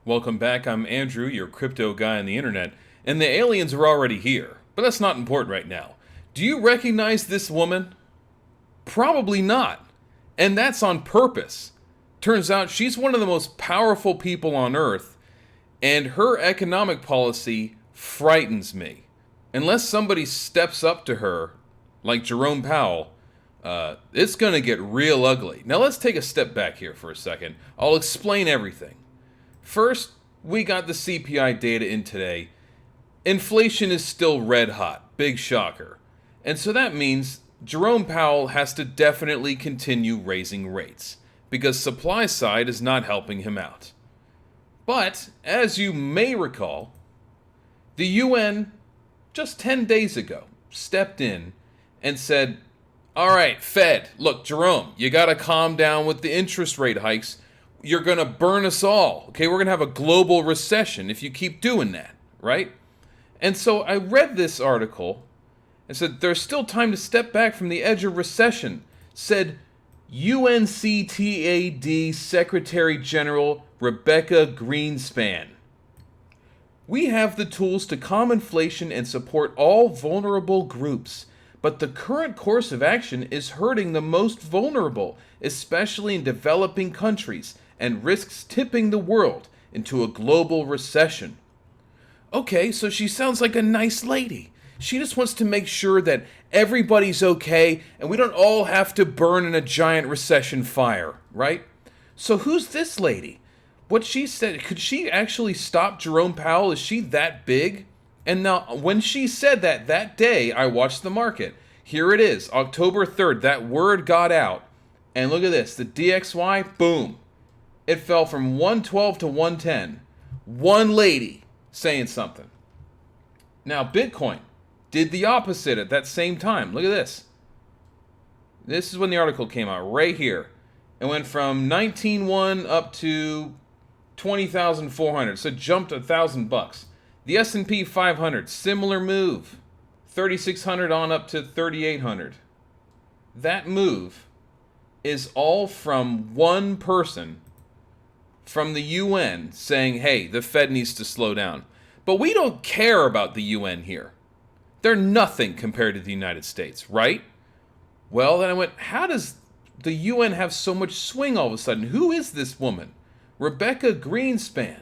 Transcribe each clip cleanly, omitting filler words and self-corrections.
Welcome back, I'm Andrew, your crypto guy on the internet, and the aliens are already here. But that's not important right now. Do you recognize this woman? Probably not. And that's on purpose. Turns out she's one of the most powerful people on Earth, and her economic policy frightens me. Unless somebody steps up to her, like Jerome Powell, it's gonna get real ugly. Now let's take a step back here for a second. I'll explain everything. First, we got the CPI data in today. Inflation is still red hot. Big shocker. And so that means Jerome Powell has to definitely continue raising rates because supply side is not helping him out. But, as you may recall, the UN just 10 days ago stepped in and said, all right, Fed, look, Jerome, you got to calm down with the interest rate hikes. You're going to burn us all. Okay, we're going to have a global recession if you keep doing that, right? And so I read this article and said there's still time to step back from the edge of recession, said UNCTAD Secretary General Rebeca Grynspan. We have the tools to calm inflation and support all vulnerable groups. But the current course of action is hurting the most vulnerable, especially in developing countries, and risks tipping the world into a global recession. Okay, so she sounds like a nice lady. She just wants to make sure that everybody's okay and we don't all have to burn in a giant recession fire, right? So who's this lady? What she said, could she actually stop Jerome Powell? Is she that big? And now, when she said that day, I watched the market. Here it is, October 3rd. That word got out. And look at this. The DXY, boom. It fell from 112 to 110. One lady saying something. Now, Bitcoin did the opposite at that same time. Look at this. This is when the article came out, right here. It went from 19.1 up to 20,400. So it jumped $1,000. The S&P 500, similar move. 3,600 on up to 3,800. That move is all from one person from the UN saying, hey, the Fed needs to slow down. But we don't care about the UN here. They're nothing compared to the United States, right? Well, then I went, how does the UN have so much swing all of a sudden? Who is this woman? Rebeca Grynspan.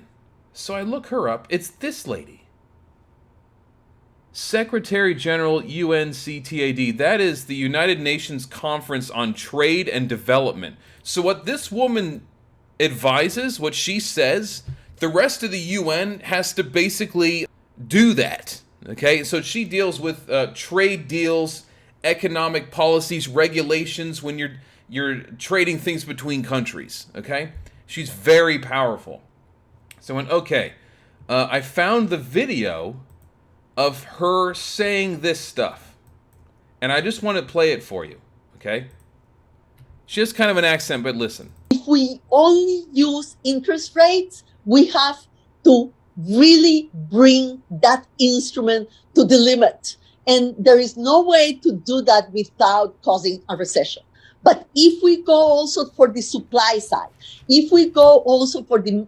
So I look her up. It's this lady. Secretary General UNCTAD. That is the United Nations Conference on Trade and Development. So what this woman advises, what she says, the rest of the UN has to basically do that. Okay, so she deals with trade deals, economic policies, regulations when you're trading things between countries. Okay, she's very powerful. So I went, okay, I found the video of her saying this stuff, and I just want to play it for you. Okay, she has kind of an accent, but listen. If we only use interest rates, we have to really bring that instrument to the limit. And there is no way to do that without causing a recession. But if we go also for the supply side, if we go also for the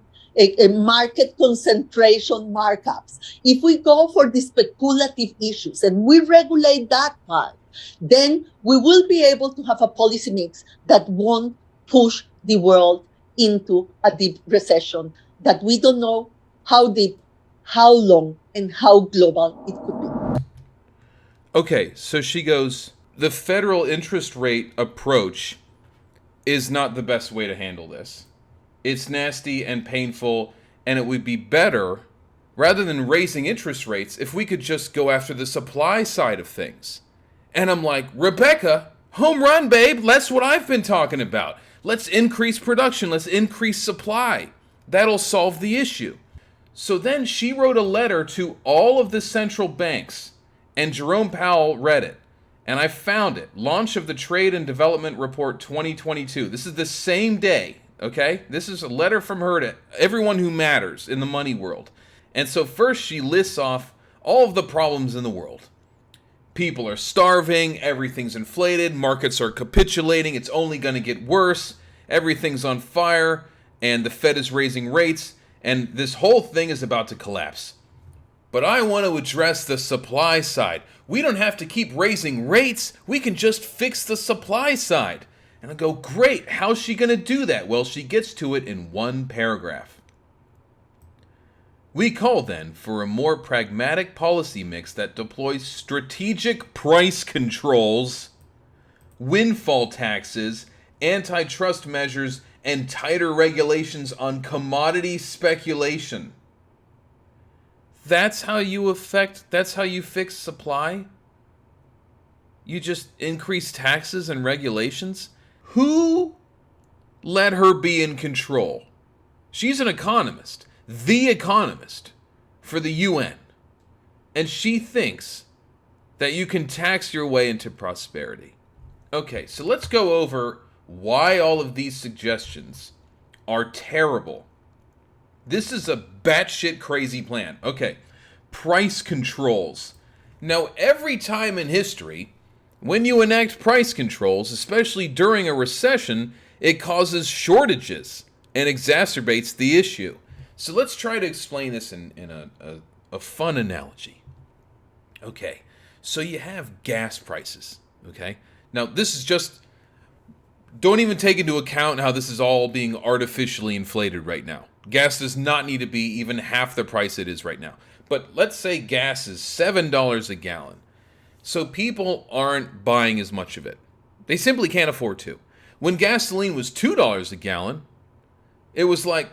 market concentration markups, if we go for the speculative issues and we regulate that part, then we will be able to have a policy mix that won't push the world into a deep recession that we don't know how deep, how long, and how global it could be. Okay, so she goes, the federal interest rate approach is not the best way to handle this. It's nasty and painful, and it would be better, rather than raising interest rates, if we could just go after the supply side of things. And I'm like, Rebecca, home run, babe. That's what I've been talking about. Let's increase production. Let's increase supply. That'll solve the issue. So then she wrote a letter to all of the central banks, and Jerome Powell read it. And I found it. Launch of the Trade and Development Report 2022. This is the same day, okay? This is a letter from her to everyone who matters in the money world. And so first she lists off all of the problems in the world. People are starving, everything's inflated, markets are capitulating, it's only going to get worse, everything's on fire, and the Fed is raising rates. and this whole thing is about to collapse. But I want to address the supply side. We don't have to keep raising rates. We can just fix the supply side. And I go, great, how's she going to do that? Well, she gets to it in one paragraph. We call then for a more pragmatic policy mix that deploys strategic price controls, windfall taxes, antitrust measures, and tighter regulations on commodity speculation. That's how you fix supply? You just increase taxes and regulations? Who let her be in control? She's an economist, the economist for the UN. And she thinks that you can tax your way into prosperity. Okay, so let's go over why all of these suggestions are terrible. This is a batshit crazy plan. Okay, price controls. Now, every time in history, when you enact price controls, especially during a recession, it causes shortages and exacerbates the issue. So let's try to explain this in a fun analogy. Okay, so you have gas prices, okay? Now, this is just, don't even take into account how this is all being artificially inflated right now. Gas does not need to be even half the price it is right now. But let's say gas is $7 a gallon. So people aren't buying as much of it. They simply can't afford to. When gasoline was $2 a gallon, it was like,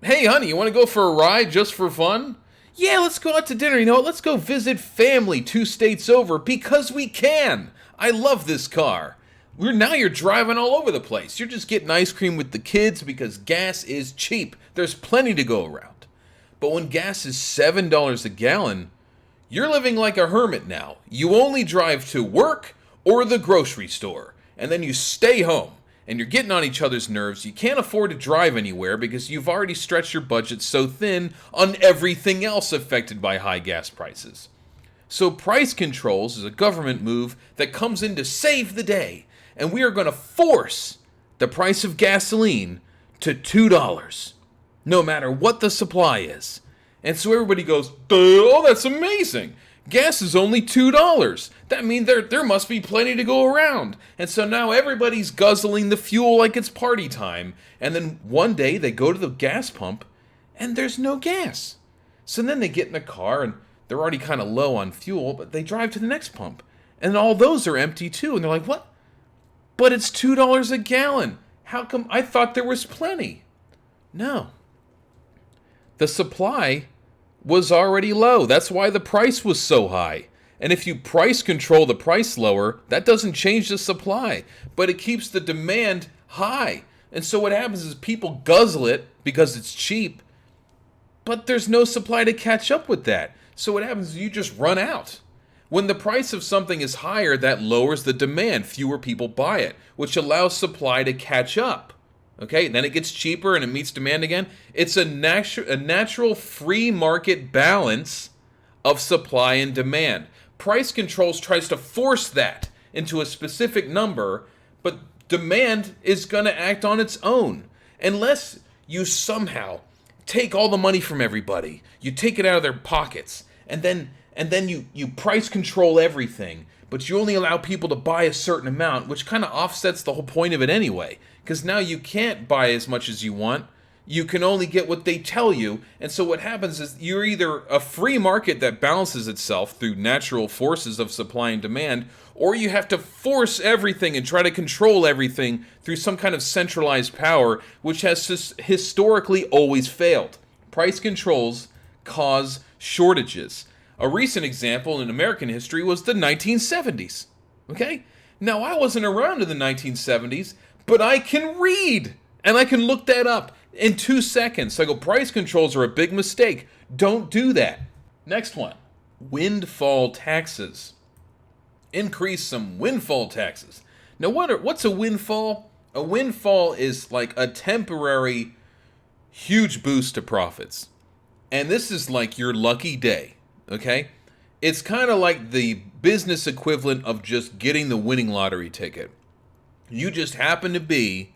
hey, honey, you want to go for a ride just for fun? Yeah, let's go out to dinner. You know what? Let's go visit family 2 states over because we can. I love this car. Now you're driving all over the place. You're just getting ice cream with the kids because gas is cheap. There's plenty to go around. But when gas is $7 a gallon, you're living like a hermit now. You only drive to work or the grocery store, and then you stay home. And you're getting on each other's nerves. You can't afford to drive anywhere because you've already stretched your budget so thin on everything else affected by high gas prices. So price controls is a government move that comes in to save the day. And we are going to force the price of gasoline to $2, no matter what the supply is. And so everybody goes, oh, that's amazing. Gas is only $2. That means there must be plenty to go around. And so now everybody's guzzling the fuel like it's party time. And then one day they go to the gas pump and there's no gas. So then they get in the car and they're already kind of low on fuel, but they drive to the next pump. And all those are empty too. And they're like, what? But it's $2 a gallon. How come? I thought there was plenty. No. The supply was already low. That's why the price was so high. And if you price control the price lower, that doesn't change the supply, but it keeps the demand high. And so what happens is people guzzle it because it's cheap, but there's no supply to catch up with that. So what happens is you just run out. When the price of something is higher, that lowers the demand. Fewer people buy it, which allows supply to catch up. Okay, then it gets cheaper and it meets demand again. It's a natural free market balance of supply and demand. Price controls tries to force that into a specific number, but demand is going to act on its own. Unless you somehow take all the money from everybody, you take it out of their pockets, and then you price control everything, but you only allow people to buy a certain amount, which kind of offsets the whole point of it anyway. Because now you can't buy as much as you want. You can only get what they tell you. And so what happens is you're either a free market that balances itself through natural forces of supply and demand, or you have to force everything and try to control everything through some kind of centralized power, which has historically always failed. Price controls cause shortages. A recent example in American history was the 1970s. Okay? Now, I wasn't around in the 1970s, but I can read, and I can look that up in 2 seconds. So I go, price controls are a big mistake. Don't do that. Next one, windfall taxes. Increase some windfall taxes. Now, what's a windfall? A windfall is like a temporary, huge boost to profits. And this is like your lucky day, okay? It's kind of like the business equivalent of just getting the winning lottery ticket. You just happen to be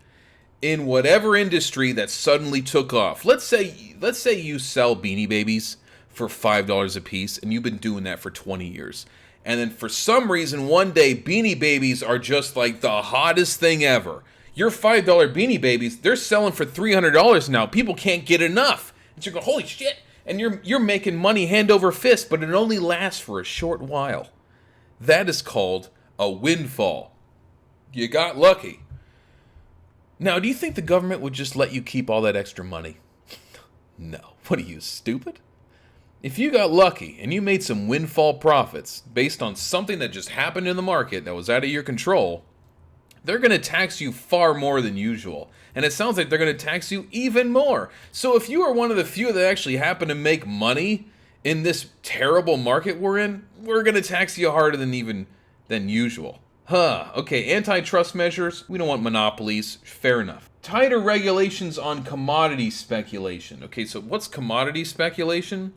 in whatever industry that suddenly took off. Let's say you sell Beanie Babies for $5 a piece, and you've been doing that for 20 years. And then for some reason, one day, Beanie Babies are just like the hottest thing ever. Your $5 Beanie Babies, they're selling for $300 now. People can't get enough. And so you're going, holy shit. And you're making money hand over fist, but it only lasts for a short while. That is called a windfall. You got lucky. Now, do you think the government would just let you keep all that extra money? No. What are you, stupid? If you got lucky and you made some windfall profits based on something that just happened in the market that was out of your control, they're going to tax you far more than usual. And it sounds like they're going to tax you even more. So if you are one of the few that actually happen to make money in this terrible market we're in, we're going to tax you harder than usual. Okay, antitrust measures. We don't want monopolies. Fair enough. Tighter regulations on commodity speculation. Okay, so what's commodity speculation?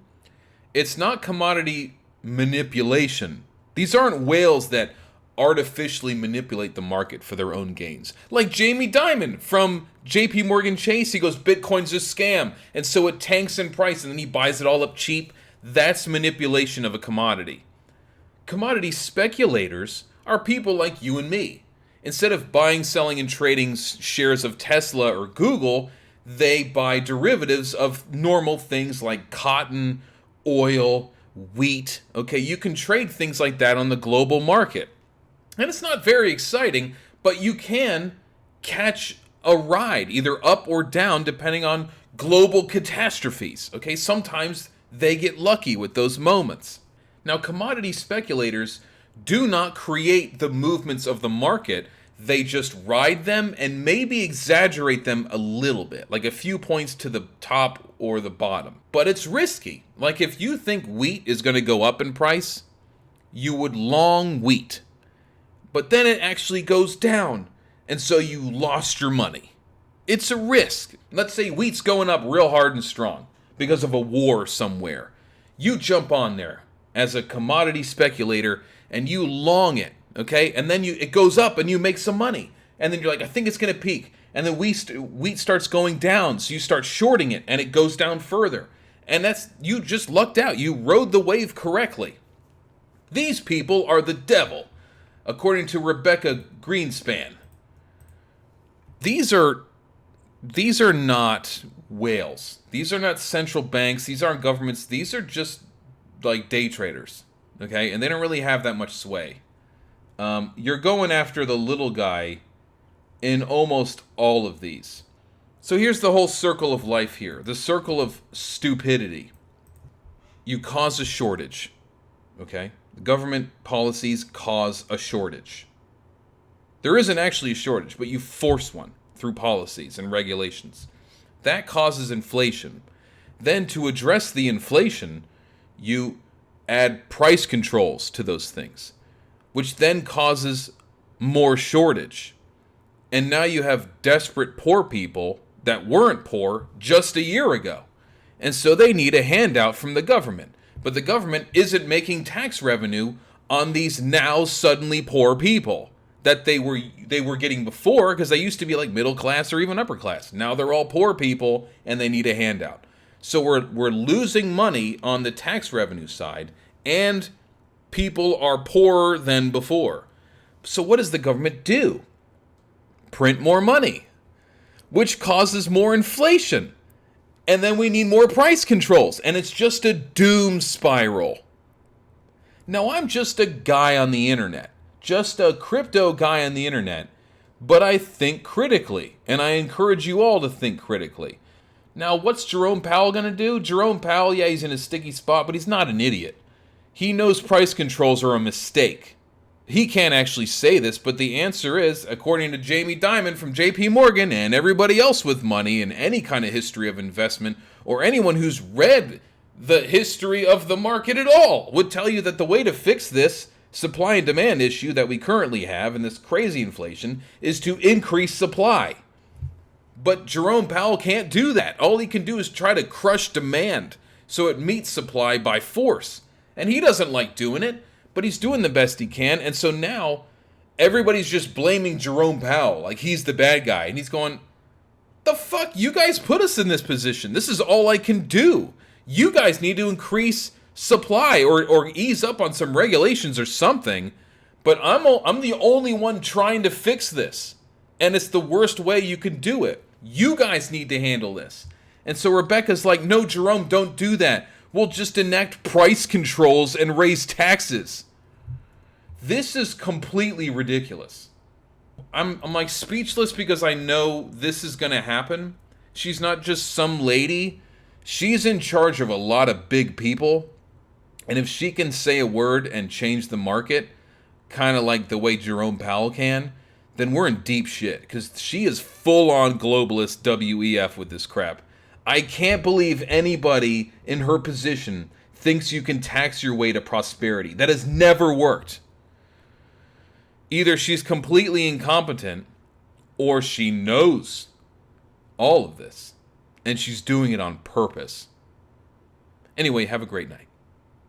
It's not commodity manipulation. These aren't whales that artificially manipulate the market for their own gains. Like Jamie Dimon from JP Morgan Chase, he goes, Bitcoin's a scam, and so it tanks in price, and then he buys it all up cheap. That's manipulation of a commodity. Commodity speculators are people like you and me. Instead of buying, selling, and trading shares of Tesla or Google, they buy derivatives of normal things like cotton, oil, wheat. Okay, you can trade things like that on the global market. And it's not very exciting, but you can catch a ride, either up or down, depending on global catastrophes. Okay, sometimes they get lucky with those moments. Now, commodity speculators do not create the movements of the market. They just ride them and maybe exaggerate them a little bit, like a few points to the top or the bottom. But it's risky. Like if you think wheat is going to go up in price, you would long wheat. But then it actually goes down, and so you lost your money. It's a risk. Let's say wheat's going up real hard and strong because of a war somewhere. You jump on there as a commodity speculator and you long it, okay? And then it goes up and you make some money. And then you're like, I think it's going to peak. And then wheat starts going down, so you start shorting it and it goes down further. And you just lucked out. You rode the wave correctly. These people are the devil, according to Rebeca Grynspan. These are not whales. These are not central banks. These aren't governments. These are just like day traders, okay? And they don't really have that much sway. You're going after the little guy in almost all of these. So here's the whole circle of life here. The circle of stupidity. You cause a shortage, okay? The government policies cause a shortage. There isn't actually a shortage, but you force one through policies and regulations. That causes inflation. Then to address the inflation, you add price controls to those things, which then causes more shortage. And now you have desperate poor people that weren't poor just a year ago. And so they need a handout from the government. But the government isn't making tax revenue on these now suddenly poor people that they were getting before, because they used to be like middle class or even upper class. Now they're all poor people and they need a handout. So we're losing money on the tax revenue side, and people are poorer than before. So what does the government do? Print more money, which causes more inflation. And then we need more price controls, and it's just a doom spiral. Now, I'm just a guy on the internet, just a crypto guy on the internet, but I think critically, and I encourage you all to think critically. Now, what's Jerome Powell going to do? Jerome Powell, yeah, he's in a sticky spot, but he's not an idiot. He knows price controls are a mistake. He can't actually say this, but the answer is, according to Jamie Dimon from JP Morgan and everybody else with money and any kind of history of investment, or anyone who's read the history of the market at all, would tell you that the way to fix this supply and demand issue that we currently have and this crazy inflation is to increase supply. But Jerome Powell can't do that. All he can do is try to crush demand so it meets supply by force. And he doesn't like doing it, but he's doing the best he can. And so now everybody's just blaming Jerome Powell like he's the bad guy. And he's going, the fuck? You guys put us in this position. This is all I can do. You guys need to increase supply or ease up on some regulations or something. But I'm the only one trying to fix this. And it's the worst way you can do it. You guys need to handle this. And so Rebeca's like, no, Jerome, don't do that. We'll just enact price controls and raise taxes. This is completely ridiculous. I'm like speechless because I know this is going to happen. She's not just some lady. She's in charge of a lot of big people. And if she can say a word and change the market, kind of like the way Jerome Powell can, then we're in deep shit. Because she is full-on globalist WEF with this crap. I can't believe anybody in her position thinks you can tax your way to prosperity. That has never worked. Either she's completely incompetent, or she knows all of this, and she's doing it on purpose. Anyway, have a great night.